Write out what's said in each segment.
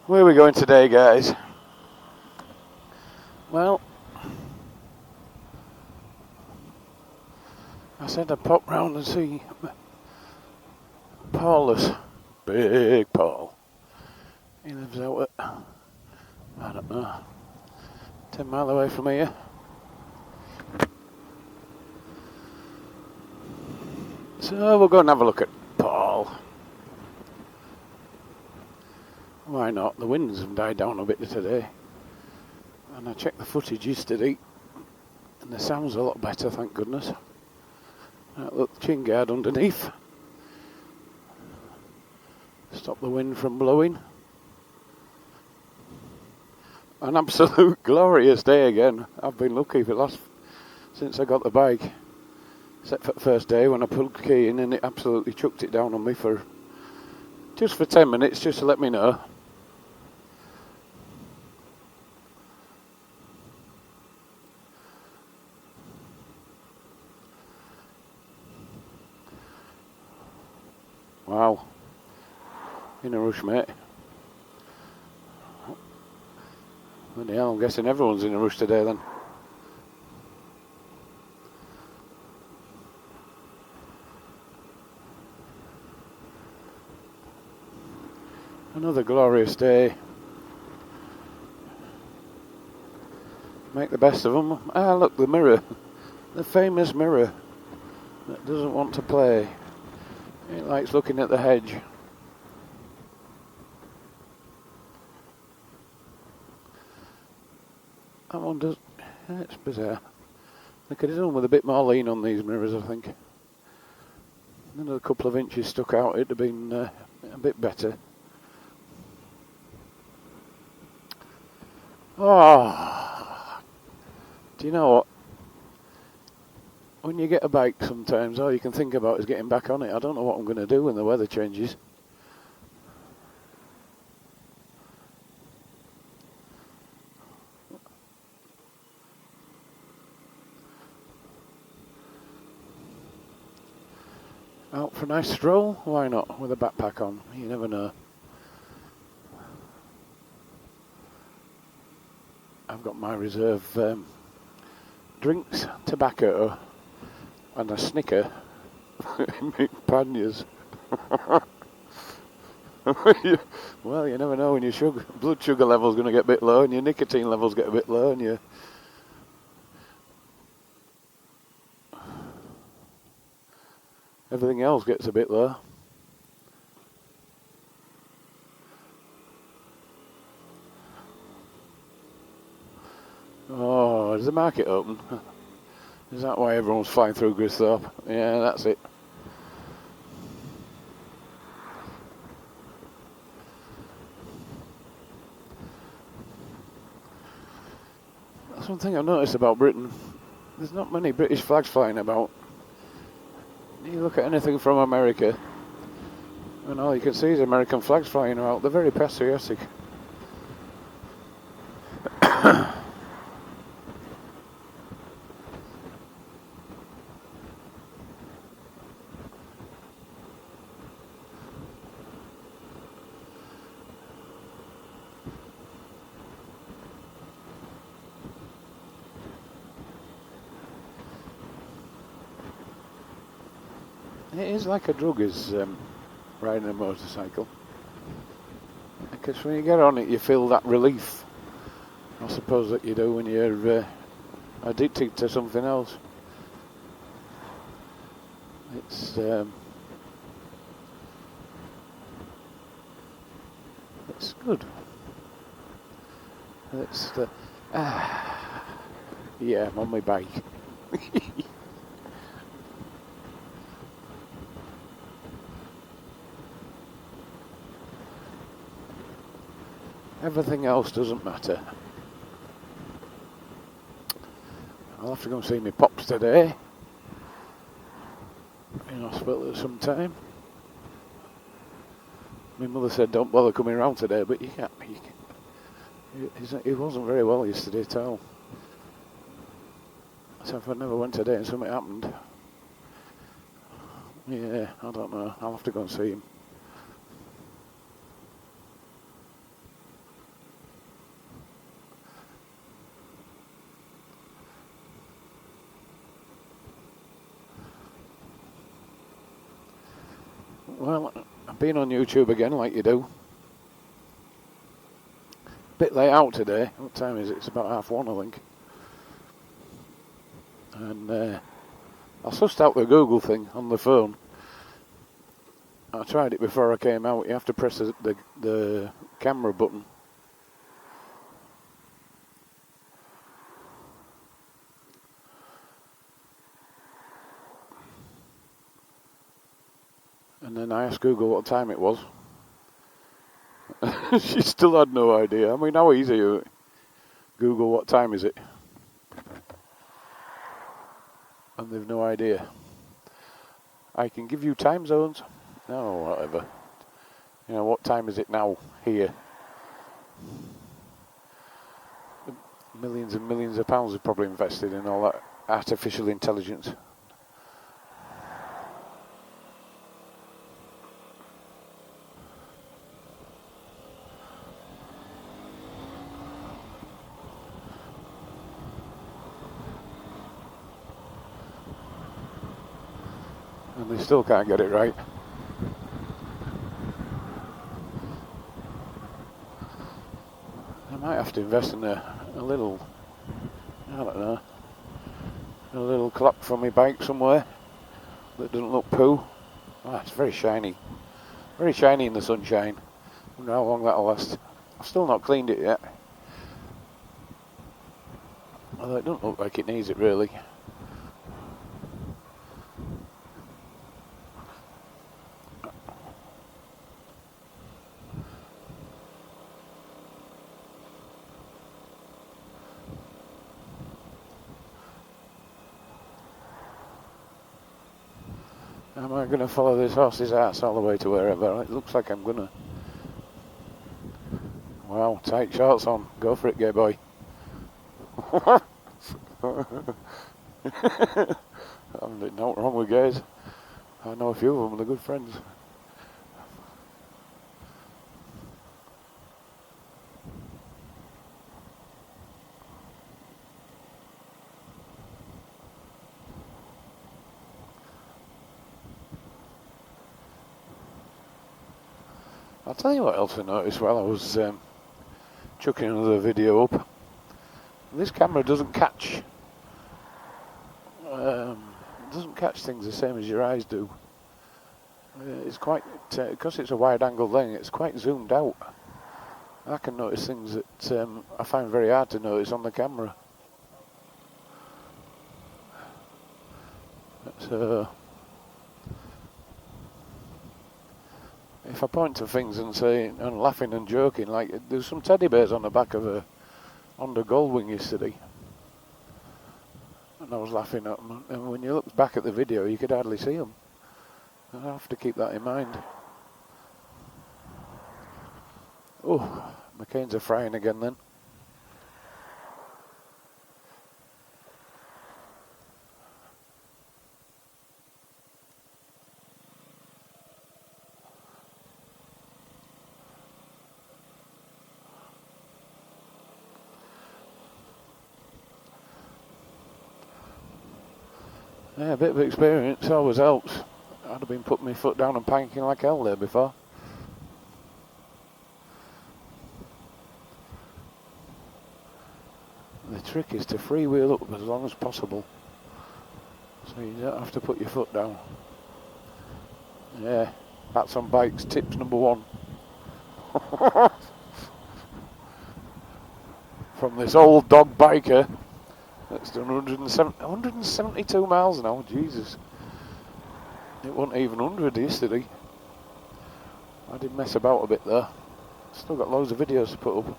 Where are we going today, guys? Well, I said I'd pop round and see Paulus. Big Paul. He lives out at, I don't know, 10 mile away from here. So we'll go and have a look at Paul. Why not? The winds have died down a bit today. And I checked the footage yesterday, and the sound's a lot better, thank goodness. Look, chin guard underneath. Stop the wind from blowing. An absolute glorious day again. I've been lucky since I got the bike. Except for the first day when I pulled the key in and it absolutely chucked it down on me for 10 minutes just to let me know. Wow. In a rush, mate. Bloody hell, I'm guessing everyone's in a rush today then. Another glorious day. Make the best of them. Ah, look, the mirror. The famous mirror that doesn't want to play. It likes looking at the hedge. That one does. It's bizarre. They could have done with a bit more lean on these mirrors, I think. Another couple of inches stuck out, it'd have been a bit better. Oh, do you know what? When you get a bike sometimes, all you can think about is getting back on it. I don't know what I'm going to do when the weather changes. Out for a nice stroll? Why not? With a backpack on. You never know. I've got my reserve drinks, tobacco, and a Snicker in my panniers. Well, you never know when your blood sugar level's going to get a bit low and your nicotine levels get a bit low and everything else gets a bit low. Oh, is the market open? Is that why everyone's flying through Gristhorpe? Yeah, that's it. That's one thing I've noticed about Britain. There's not many British flags flying about. You look at anything from America, and all you can see is American flags flying about. They're very patriotic. It is like a drug, is riding a motorcycle. Because when you get on it, you feel that relief. I suppose that you do when you're addicted to something else. It's good. It's yeah, I'm on my bike. Everything else doesn't matter. I'll have to go and see my pops today. In hospital at some time. My mother said don't bother coming around today, but you can't. He wasn't very well yesterday at all. So if I never went today and something happened, yeah, I don't know. I'll have to go and see him. Well, I've been on YouTube again, like you do. Bit late out today. What time is it? It's about 1:30, I think. And I sussed out the Google thing on the phone. I tried it before I came out. You have to press the camera button. And then I asked Google what time it was. She still had no idea. I mean, how easy is it? Google what time is it? And they've no idea. I can give you time zones. No, whatever. You know, what time is it now here? Millions and millions of pounds are probably invested in all that artificial intelligence. And they still can't get it right. I might have to invest in a little, I don't know, a little clock for my bike somewhere that doesn't look poo. Oh, it's very shiny. Very shiny in the sunshine. I wonder how long that'll last. I've still not cleaned it yet. Although it doesn't look like it needs it really. Am I going to follow this horse's ass all the way to wherever? It looks like I'm going to. Wow, tight shorts on. Go for it, gay boy. I'm not wrong with gays. I know a few of them, they're good friends. I'll tell you what else I noticed while I was chucking another video up. This camera doesn't catch things the same as your eyes do. It's quite, because it's a wide angle thing, it's quite zoomed out. I can notice things that I find very hard to notice on the camera. So if I point to things and say, and laughing and joking, like there's some teddy bears on the back of a Honda Goldwing yesterday, and I was laughing at them, and when you look back at the video you could hardly see them. I have to keep that in mind. Oh, my canes are frying again then. Yeah, a bit of experience always helps. I'd have been putting my foot down and panicking like hell there before. The trick is to freewheel up as long as possible, so you don't have to put your foot down. Yeah, that's on bikes, tips number 1. From this old dog biker that's done 172 miles now, Jesus. It wasn't even 100 yesterday. I did mess about a bit there. Still got loads of videos to put up.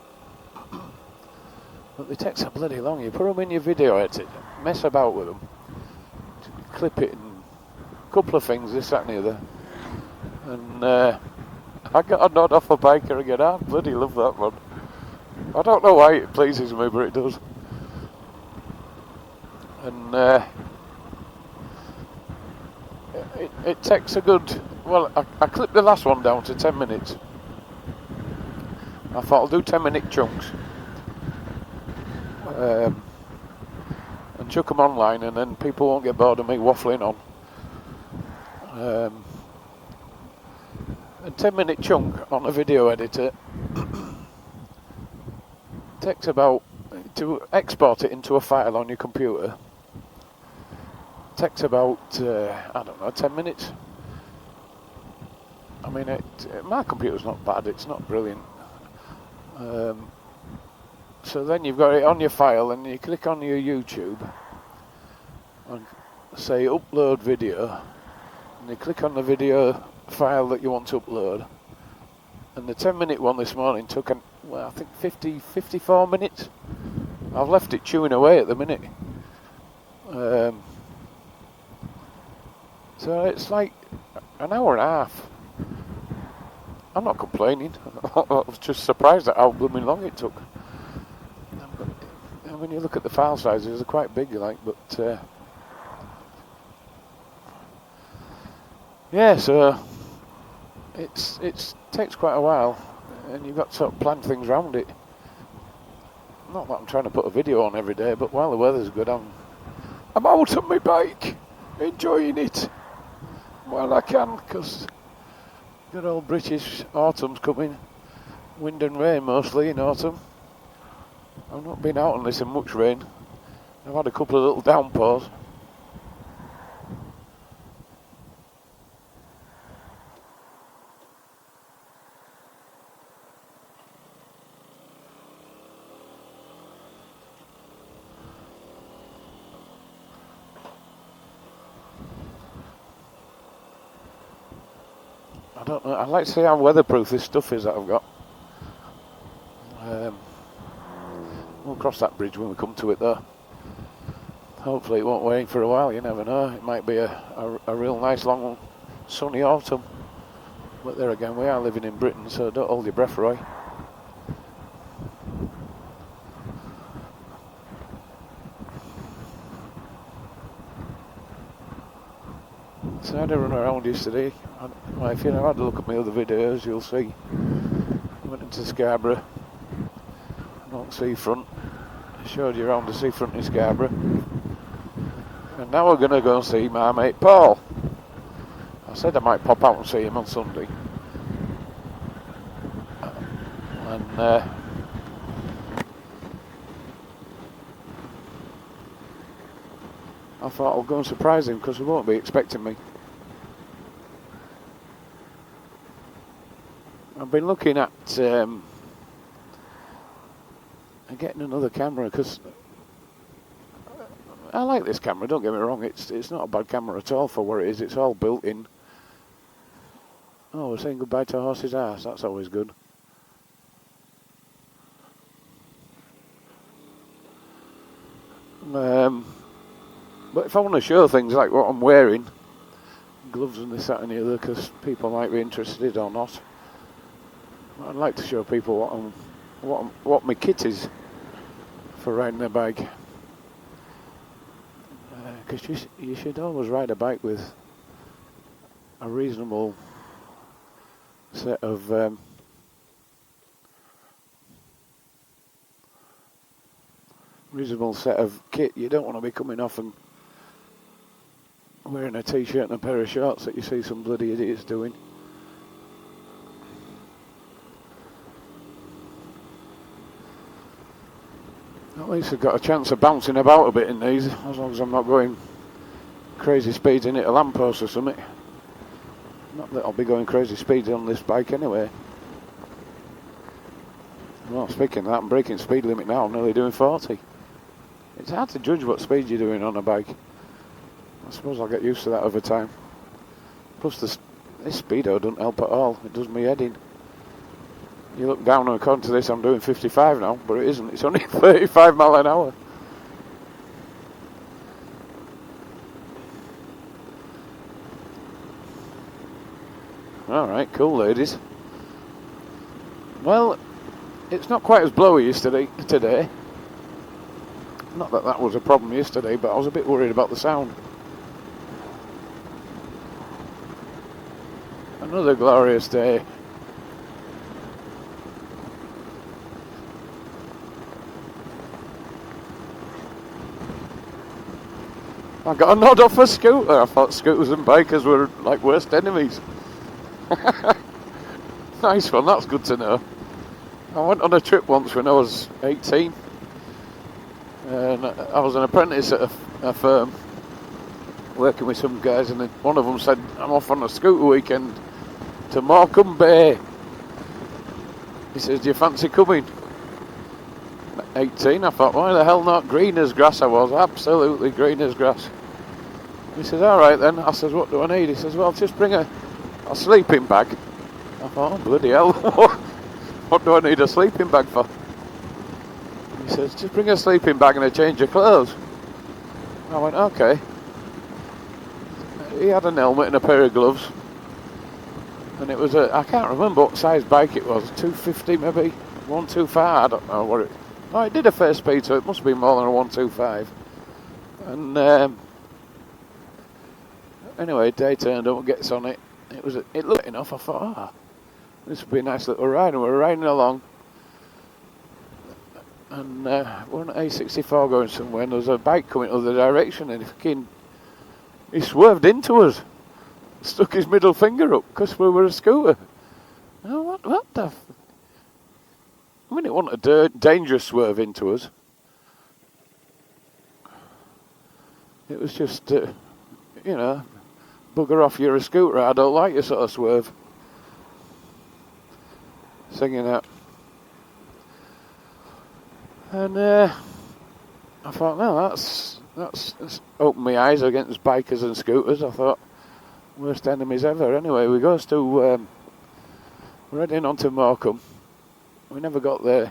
But they take so bloody long. You put them in your video edit, mess about with them, clip it and a couple of things, this, that and the other. And I got a nod off a biker again. I bloody love that one. I don't know why it pleases me, but it does. And it takes a good, well, I clipped the last one down to 10 minutes. I thought I'll do 10-minute chunks and chuck them online, and then people won't get bored of me waffling on. a 10-minute chunk on a video editor takes about, to export it into a file on your computer, takes about, I don't know, 10 minutes. I mean, my computer's not bad, it's not brilliant. So then you've got it on your file and you click on your YouTube and say upload video, and you click on the video file that you want to upload, and the 10-minute one this morning took I think 54 minutes. I've left it chewing away at the minute. So it's like an hour and a half. I'm not complaining. I was just surprised at how blooming long it took. And when you look at the file sizes, they're quite big, but yeah, so it takes quite a while, and you've got to sort of plan things around it. Not that I'm trying to put a video on every day, but while the weather's good, I'm out on my bike, enjoying it while I can, because good old British autumn's coming. Wind and rain mostly in autumn. I've not been out on this in much rain. I've had a couple of little downpours. I don't know. I'd like to see how weatherproof this stuff is that I've got. We'll cross that bridge when we come to it, though. Hopefully it won't rain for a while. You never know. It might be a real nice long sunny autumn. But there again, we are living in Britain, so don't hold your breath, Roy. So I had a run around yesterday. Well, if you had a look at my other videos, you'll see. I went into Scarborough, not seafront. I showed you around the seafront in Scarborough. And now we're going to go and see my mate Paul. I said I might pop out and see him on Sunday. And I thought I'll go and surprise him because he won't be expecting me. I've been looking at getting another camera because I like this camera, don't get me wrong, it's not a bad camera at all for what it is, it's all built in. Oh, we're saying goodbye to a horse's arse, that's always good. But if I want to show things like what I'm wearing, gloves and this, that and the other, because people might be interested or not, I'd like to show people what my kit is for riding a bike. Because you should always ride a bike with a reasonable set of kit. You don't want to be coming off and wearing a t-shirt and a pair of shorts that you see some bloody idiots doing. At least I've got a chance of bouncing about a bit in these, as long as I'm not going crazy speeds in it a lamppost or something. Not that I'll be going crazy speeds on this bike anyway. Well, speaking of that, I'm breaking speed limit now, I'm nearly doing 40. It's hard to judge what speed you're doing on a bike. I suppose I'll get used to that over time. Plus this speedo doesn't help at all, it does me head in. You look down and according to this I'm doing 55 now, but it isn't, it's only 35 mile an hour. Alright, cool ladies. Well, it's not quite as blowy today. Not that that was a problem yesterday, but I was a bit worried about the sound. Another glorious day. I got a nod off a scooter. I thought scooters and bikers were like worst enemies. Nice one, that's good to know. I went on a trip once when I was 18. And I was an apprentice at a firm, working with some guys, and one of them said, I'm off on a scooter weekend to Morecambe Bay. He says, do you fancy coming? 18, I thought, why the hell not? Green as grass I was, absolutely green as grass. He says, alright then. I says, what do I need? He says, well, just bring a sleeping bag. I thought, oh bloody hell, what do I need a sleeping bag for? He says, just bring a sleeping bag and a change of clothes. I went, okay. He had an helmet and a pair of gloves. And it was I can't remember what size bike it was, 250 maybe, 125, I don't know what it. Oh, it did a fair speed, so it must be more than a 125. And anyway, day turned up, gets on it. It looked enough. I thought, this would be a nice little ride. And we were riding along, and we're on A64 going somewhere, and there was a bike coming the other direction, and he swerved into us. Stuck his middle finger up because we were a scooter. Oh, what the? I mean, it wasn't a dangerous swerve into us. It was just, bugger off, you're a scooter, I don't like your sort of swerve. Singing that. And I thought, no, that's opened my eyes against bikers and scooters. I thought, worst enemies ever. Anyway, we goes to, we're heading on to Morecambe. We never got there.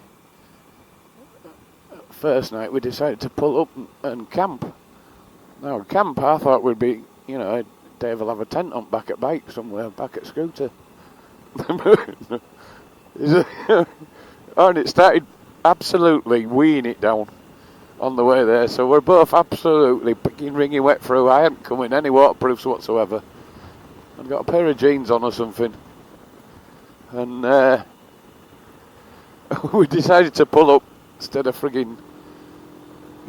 First night we decided to pull up and camp. Now camp, I thought would be, Dave will have a tent on back at bike somewhere, back at scooter. And it started absolutely weeing it down on the way there. So we're both absolutely wringing wet through. I hadn't come in any waterproofs whatsoever. I'd got a pair of jeans on or something. And we decided to pull up instead of frigging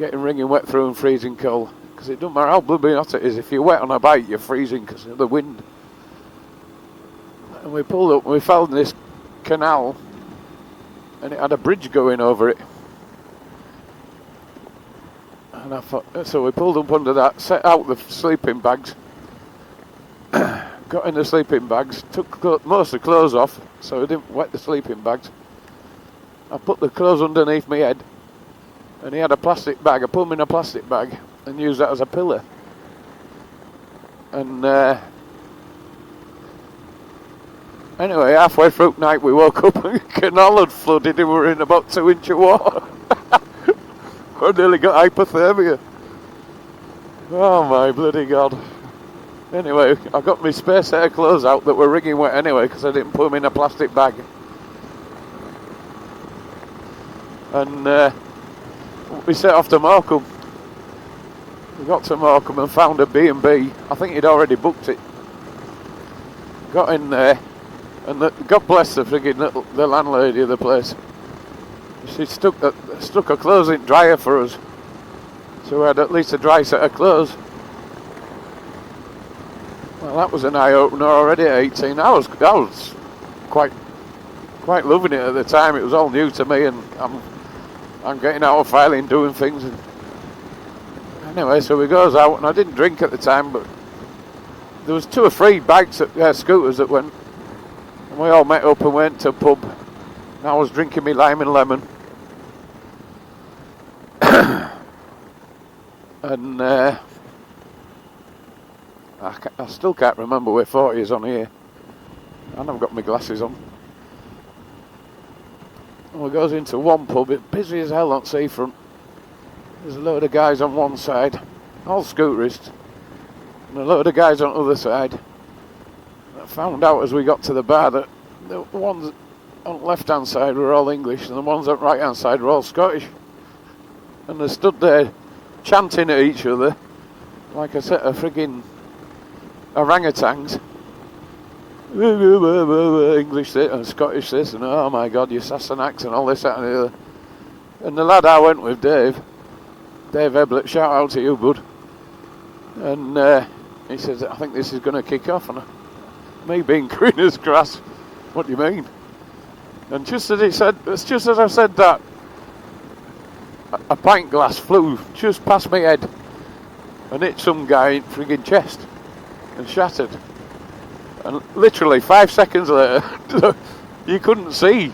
getting wringing wet through and freezing cold. Because it doesn't matter how bloody hot it is, if you're wet on a bike, you're freezing because of the wind. And we pulled up and we found this canal, and it had a bridge going over it. And I thought, so we pulled up under that, set out the sleeping bags, got in the sleeping bags, took most of the clothes off, so we didn't wet the sleeping bags. I put the clothes underneath my head, and he had a plastic bag. I put them in a plastic bag and used that as a pillow. And anyway, halfway through the night we woke up and the canal had flooded and we were in about 2 inches of water. I nearly got hypothermia. Oh my bloody God. Anyway, I got my spare set of clothes out that were wringing wet anyway because I didn't put them in a plastic bag. And we set off to Morecambe. We got to Morecambe and found a B&B. I think he'd already booked it. Got in there, and God bless the the landlady of the place. She stuck her clothes in dryer for us, so we had at least a dry set of clothes. Well, that was an eye opener already at 18. I was quite loving it at the time. It was all new to me, and I'm getting out of filing, doing things. And anyway, so we goes out, and I didn't drink at the time, but there was 2 or 3 bikes, scooters that went, and we all met up and went to a pub. And I was drinking me lime and lemon. And I still can't remember where 40 is on here. And I've got my glasses on. And we goes into one pub, it's busy as hell on seafront. There's a load of guys on one side, all scooterists, and a load of guys on the other side. I found out as we got to the bar that the ones on the left hand side were all English and the ones on the right hand side were all Scottish. And they stood there chanting at each other like a set of friggin' orangutans. English this and Scottish this, and oh my God, you Sassenachs and all this, that and the other. And the lad I went with, Dave Eblett, shout out to you, bud. And he says, I think this is going to kick off. And me being green as grass, What do you mean? And just as I said that, a pint glass flew just past my head and hit some guy in friggin' chest and shattered. And literally 5 seconds later, you couldn't see.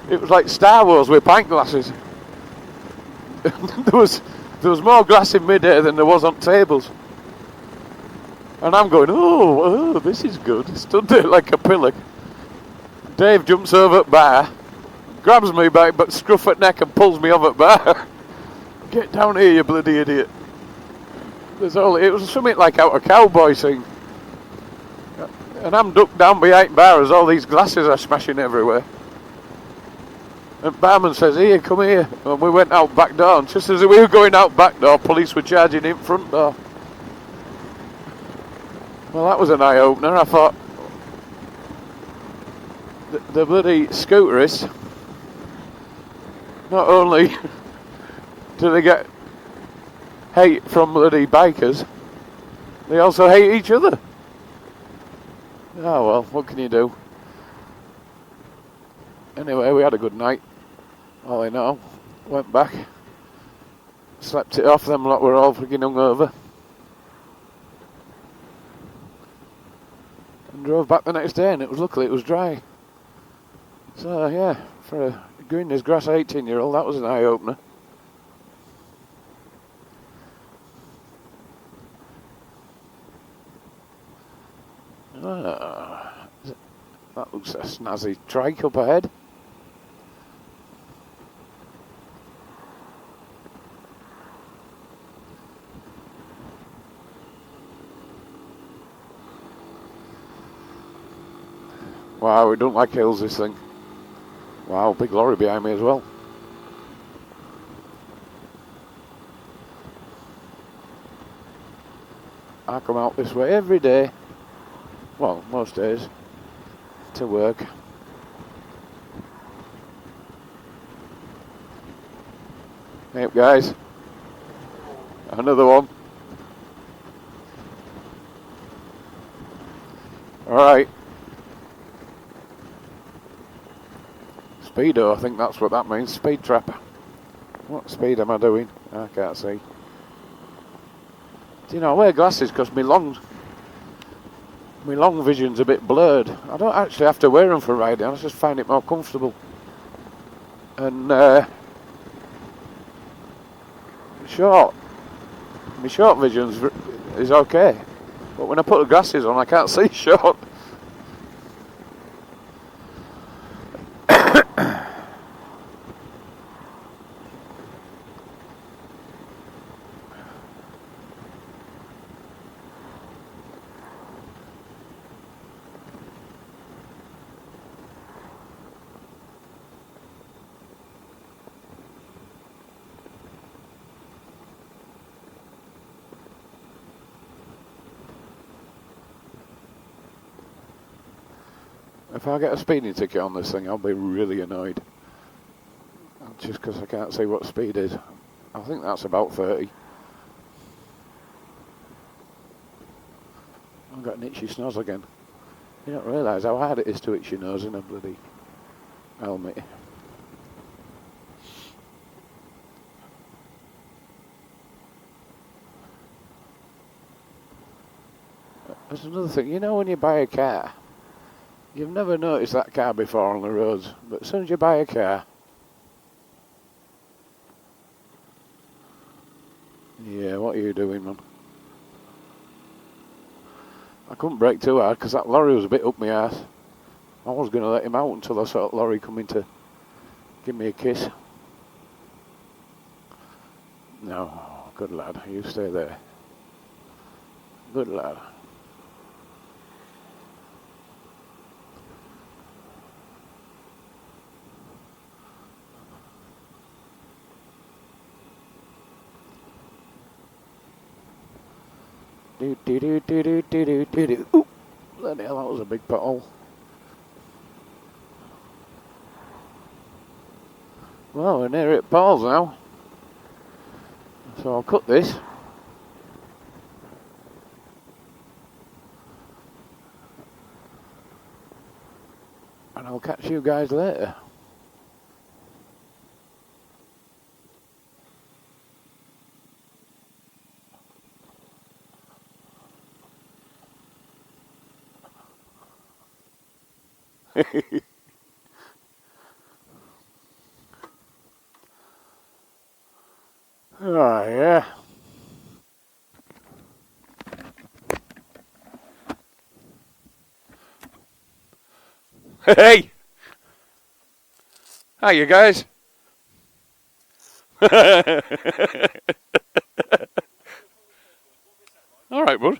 It was like Star Wars with pint glasses. there was more glass in mid-air than there was on tables. And I'm going, oh, this is good. Stood there like a pillar. Dave jumps over at bar, grabs me by the scruff at neck and pulls me over at bar. Get down here, you bloody idiot. It was something like out of a cowboy scene. And I'm ducked down behind bar as all these glasses are smashing everywhere. And barman says, here, come here. And we went out back door. And just as we were going out back door, police were charging in front door. Well, that was an eye-opener. I thought, the bloody scooterists, not only do they get hate from bloody bikers, they also hate each other. Oh well, what can you do? Anyway, we had a good night. All in all, went back, slept it off, them lot were all freaking hungover. And drove back the next day, and luckily it was dry. So yeah, for a green as grass 18-year-old, that was an eye-opener. That looks a snazzy trike up ahead. Wow, it don't like hills, this thing. Wow, big lorry behind me as well. I come out this way every day. Well, most days. To work. Hey up, guys. Another one. Alright. Speedo, I think that's what that means. Speed trap. What speed am I doing? I can't see. Do you know, I wear glasses because my long vision's a bit blurred. I don't actually have to wear them for riding, I just find it more comfortable. And my short vision is okay, but when I put the glasses on I can't see short. If I get a speeding ticket on this thing, I'll be really annoyed. Just because I can't see what speed is. I think that's about 30. I've got an itchy snozz again. You don't realise how hard it is to itch your nose in a bloody helmet. There's another thing, you know when you buy a car, you've never noticed that car before on the roads, but as soon as you buy a car, yeah, what are you doing, man? I couldn't brake too hard because that lorry was a bit up my arse. I was going to let him out until I saw that lorry coming to give me a kiss. No, good lad, you stay there. Good lad. Ooh, bloody hell, that was a big pothole. Well, we're near it Paul's now. So I'll cut this. And I'll catch you guys later. Oh, yeah. Hey! Hi, you guys. All right, bud.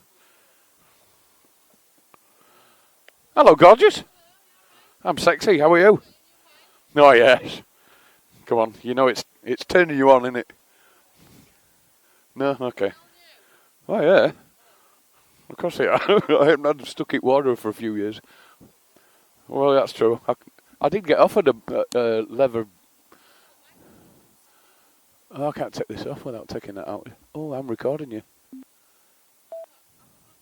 Hello, gorgeous. I'm sexy. How are you? Oh, yes. Come on. You know it's turning you on, isn't it? No? Okay. Oh, yeah. Of course I haven't had stuck in water for a few years. Well, that's true. I did get offered a leather. Oh, I can't take this off without taking that out. Oh, I'm recording you.